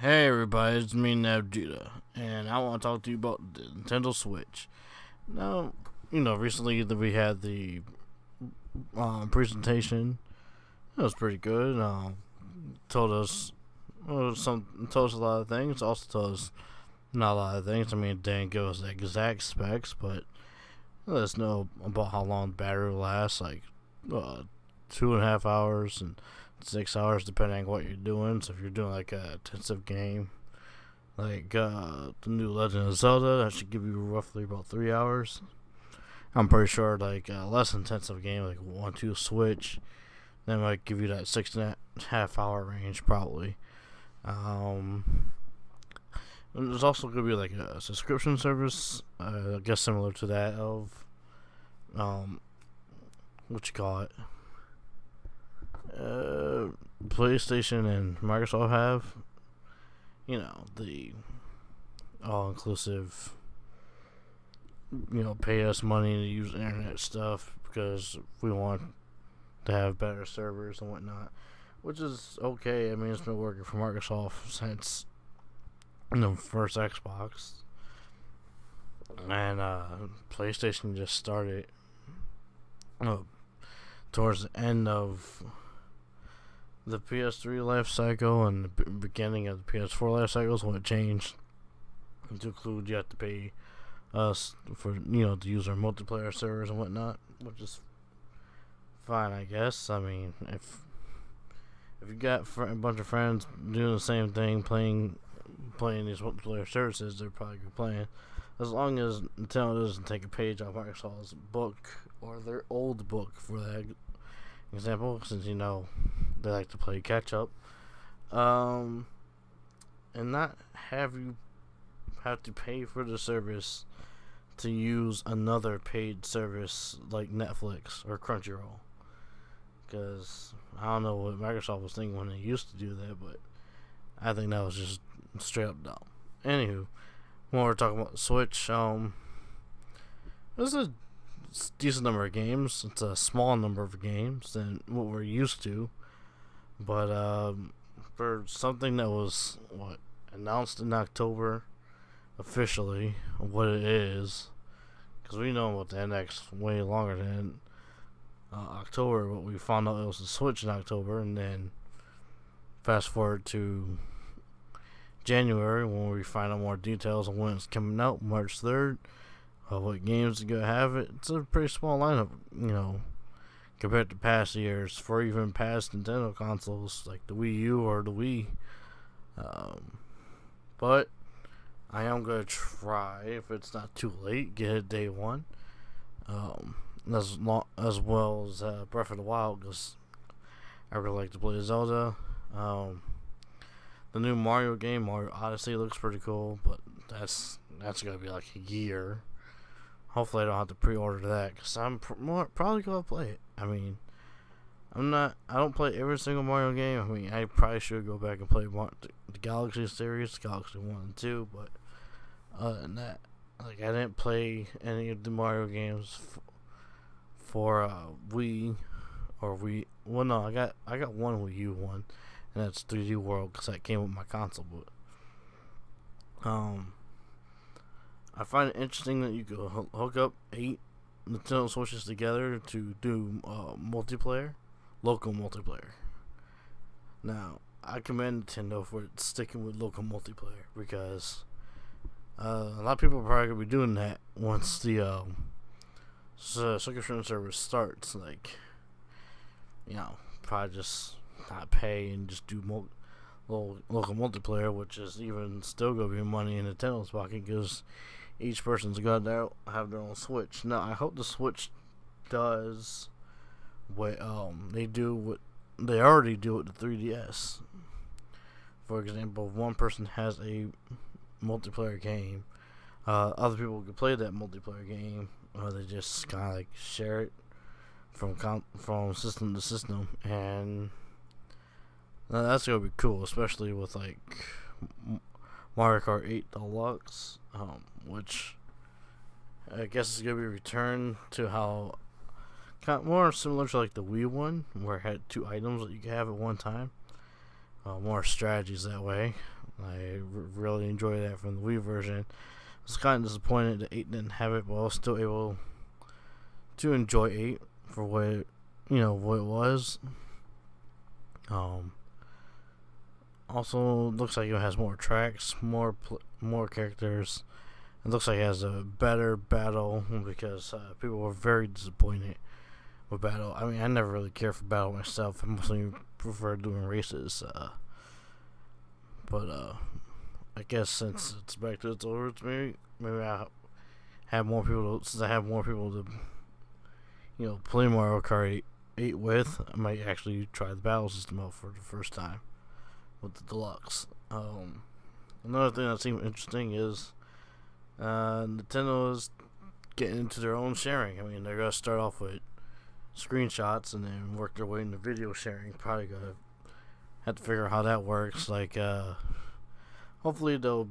Hey everybody, it's me Navjita, and I want to talk to you about the Nintendo Switch. Now, recently that we had the presentation. It was pretty good. Told us told us a lot of things. Also told us not a lot of things. I mean, it didn't give us the exact specs, but let us know about how long the battery will last, like 2.5 hours and 6 hours, depending on what you're doing. So if you're doing like a intensive game, like the new Legend of Zelda, that should give you roughly about 3 hours. I'm pretty sure like a less intensive game, like 1-2 Switch, that might give you that 6.5 hour range probably. Um, and there's also gonna be like a subscription service, I guess similar to that of um, what you call it, PlayStation and Microsoft have. The all-inclusive. Pay us money to use internet stuff because we want to have better servers and whatnot, which is okay. I mean, it's been working for Microsoft since the first Xbox, and PlayStation just started uh, towards the end of the PS3 life cycle and the beginning of the PS4 life cycles when it changed to include you have to pay us for to use our multiplayer servers and whatnot, which is fine, I guess. I mean, if you got a bunch of friends doing the same thing, playing these multiplayer services, they're probably good playing. As long as Nintendo doesn't take a page off Microsoft's book or their old book for that example, since they like to play catch up, and not have you have to pay for the service to use another paid service like Netflix or Crunchyroll. Because I don't know what Microsoft was thinking when they used to do that, but I think that was just straight up dumb. Anywho, when we're talking about the Switch, there's a decent number of games. It's a small number of games than what we're used to, but for something that was announced in October officially what it is, because we know about the NX way longer than October, but we found out it was the Switch in October, and then fast forward to January when we find out more details on when it's coming out, March 3rd, what games are going to have it. It's a pretty small lineup, compared to past years for even past Nintendo consoles like the Wii U or the Wii. But I am gonna try, if it's not too late, get it day one. As well as Breath of the Wild, because I really like to play Zelda. The new Mario game, Mario Odyssey, looks pretty cool, but that's gonna be like a year. Hopefully, I don't have to pre-order that, because I'm probably gonna play it. I mean, I don't play every single Mario game. I mean, I probably should go back and play the Galaxy series, Galaxy 1 and 2, but other than that, like, I didn't play any of the Mario games for Wii or Wii. Well, no, I got one Wii U one, and that's 3D World because that came with my console. But I find it interesting that you can hook up 8 Nintendo Switches together to do multiplayer, local multiplayer. Now, I commend Nintendo for sticking with local multiplayer because a lot of people are probably going to be doing that once the subscription service starts. Like, probably just not pay and just do local multiplayer, which is even still going to be money in Nintendo's pocket because each person's got to have their own Switch. Now, I hope the Switch does what they already do with the 3DS. For example, if one person has a multiplayer game, other people can play that multiplayer game, or they just kind of like share it from system to system, and that's gonna be cool, especially with like Mario Kart 8 Deluxe, which I guess is gonna be returned to how kind of more similar to like the Wii one, where it had 2 items that you could have at one time. More strategies that way. really enjoyed that from the Wii version. I was kind of disappointed that 8 didn't have it, but I was still able to enjoy 8 for what what it was. Also, looks like it has more tracks, more characters. It looks like it has a better battle because people were very disappointed with battle. I mean, I never really cared for battle myself. I mostly prefer doing races. But I guess since it's back to its origins, maybe I have more people. Since I have more people to play Mario Kart 8 with, I might actually try the battle system out for the first time with the deluxe. Another thing that seemed interesting is Nintendo is getting into their own sharing. I mean, they're gonna start off with screenshots and then work their way into video sharing. Probably gonna have to figure out how that works. Like, hopefully they'll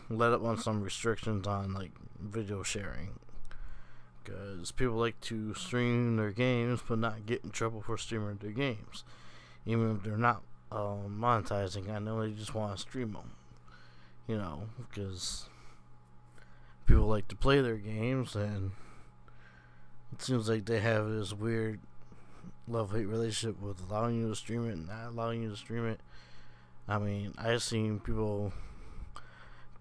let up on some restrictions on like video sharing, because people like to stream their games but not get in trouble for streaming their games, even if they're not monetizing. I know they just want to stream them, because people like to play their games, and it seems like they have this weird love-hate relationship with allowing you to stream it and not allowing you to stream it. I mean, I've seen people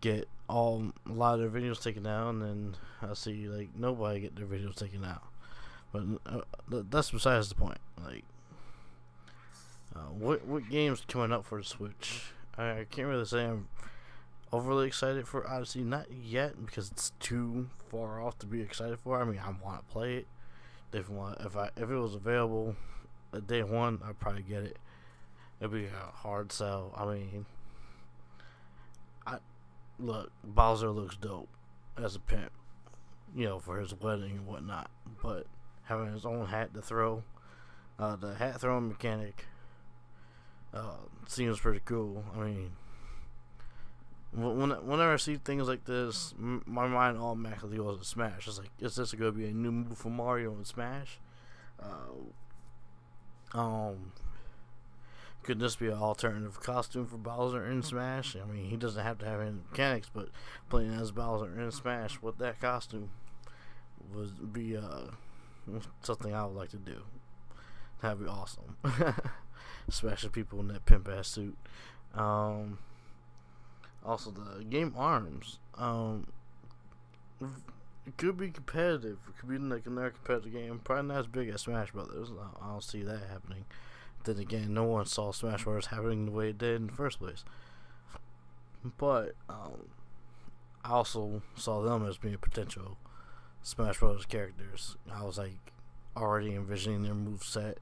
get a lot of their videos taken down, and I see like nobody get their videos taken out. But that's besides the point. Like, what games coming up for the Switch? I can't really say I'm overly excited for Odyssey, not yet, because it's too far off to be excited for. I mean, I want to play it. If it was available at day one, I'd probably get it. It'd be a hard sell. I mean, look, Bowser looks dope as a pimp, for his wedding and whatnot. But having his own hat to throw, the hat throwing mechanic, seems pretty cool. I mean, whenever I see things like this, my mind automatically goes to Smash. It's like, is this going to be a new move for Mario in Smash? Could this be an alternative costume for Bowser in Smash? I mean, he doesn't have to have any mechanics, but playing as Bowser in Smash with that costume would be something I would like to do. That'd be awesome. Especially people in that pimp ass suit. Also, the game ARMS. It could be competitive. It could be like another competitive game. Probably not as big as Smash Brothers. I don't see that happening. Then again, no one saw Smash Brothers happening the way it did in the first place. But I also saw them as being potential Smash Brothers characters. I was like already envisioning their moveset,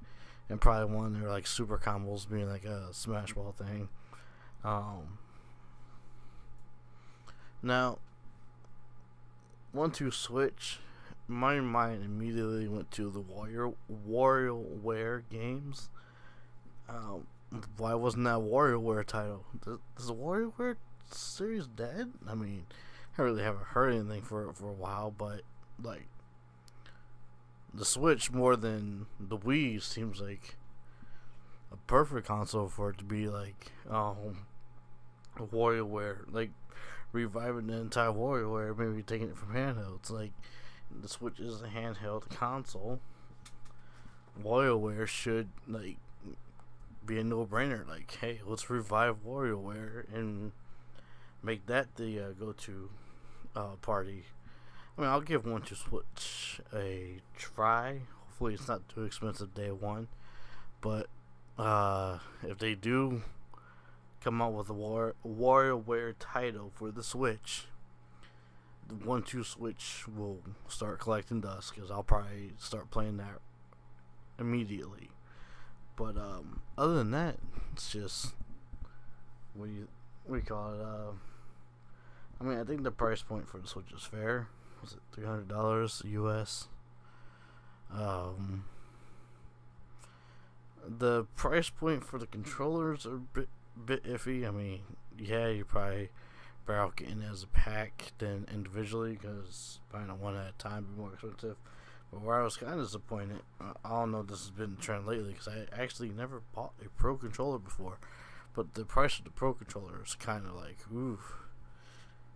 and probably one of their like super combos being like a Smash Ball thing. Now, 1-2 Switch, my mind immediately went to the WarioWare games. Why wasn't that WarioWare title? Is the WarioWare series dead? I mean, I really haven't heard anything for a while, but like the Switch more than the Wii seems like a perfect console for it to be like WarioWare, like reviving the entire WarioWare, maybe taking it from handhelds. Like, the Switch is a handheld console. WarioWare should like be a no-brainer. Like, hey, let's revive WarioWare and make that the go-to party. I mean, I'll give 1-2 Switch a try. Hopefully, it's not too expensive day one. But if they do come out with a WarioWare title for the Switch, the 1-2 Switch will start collecting dust, because I'll probably start playing that immediately. But other than that, it's just what do you call it? I mean, I think the price point for the Switch is fair. Was it $300 US? The price point for the controllers are a bit iffy. I mean, yeah, you're probably better off getting it as a pack than individually, because buying one at a time would be more expensive. But where I was kind of disappointed, I don't know if this has been a trend lately, because I actually never bought a Pro controller before. But the price of the Pro Controller is kind of like, ooh,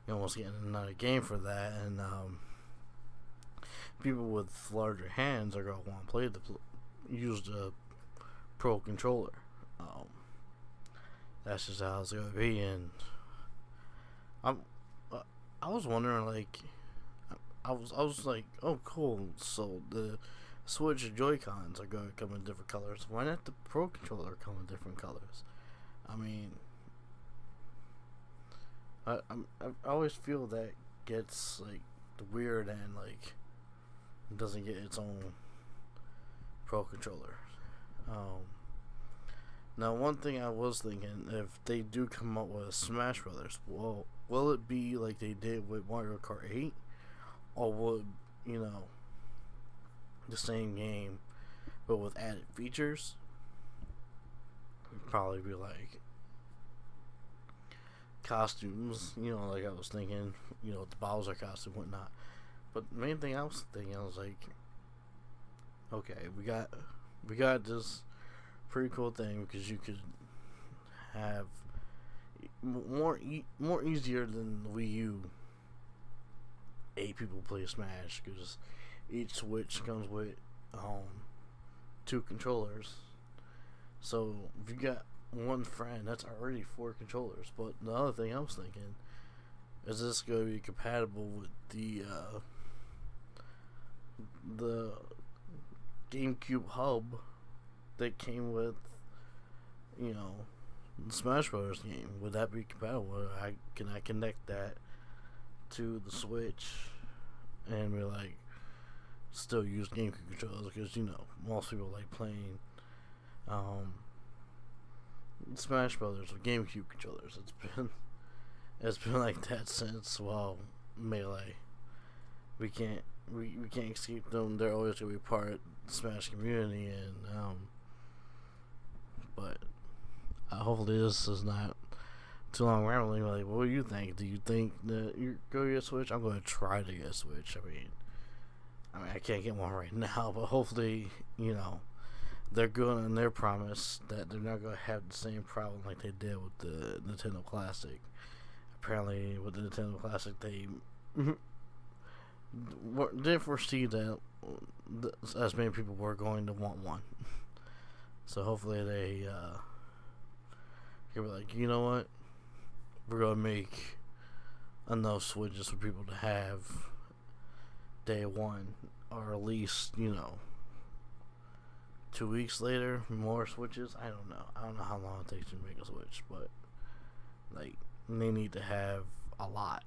you're almost getting another game for that. And people with larger hands are going to want to use the Pro Controller. That's just how it's going to be. And I was wondering, like, I was like, oh, cool. So the Switch Joy-Cons are going to come in different colors. Why not the Pro Controller come in different colors? I mean, I always feel that gets like the weird and like it doesn't get its own Pro Controller. Now, one thing I was thinking, if they do come up with a Smash Brothers, well, will it be like they did with Mario Kart 8, or would the same game but with added features? Probably be like costumes, like I was thinking, the Bowser costume, whatnot. But the main thing I was thinking, I was like, okay, we got this pretty cool thing because you could have more easier than the Wii U. 8 people play Smash because each Switch comes with 2 controllers. So if you got one friend, that's already 4 controllers. But the other thing I was thinking is this going to be compatible with the GameCube hub that came with the Smash Bros. Game? Would that be compatible? Can I connect that to the Switch and be like still use GameCube controllers? Because most people like playing Smash Brothers with GameCube controllers. It's been like that since Melee. We can't escape them. They're always gonna be part of the Smash community, and but hopefully this is not too long rambling. Like, what do you think? Do you think that you're going to get a Switch? I'm going to try to get a Switch. I mean, I can't get one right now, but hopefully, they're good on their promise that they're not going to have the same problem like they did with the Nintendo Classic. Apparently, with the Nintendo Classic, they didn't foresee that as many people were going to want one. So hopefully they can be like, you know what? We're going to make enough Switches for people to have day one, or at least, 2 weeks later, more Switches. I don't know how long it takes to make a Switch, but like they need to have a lot.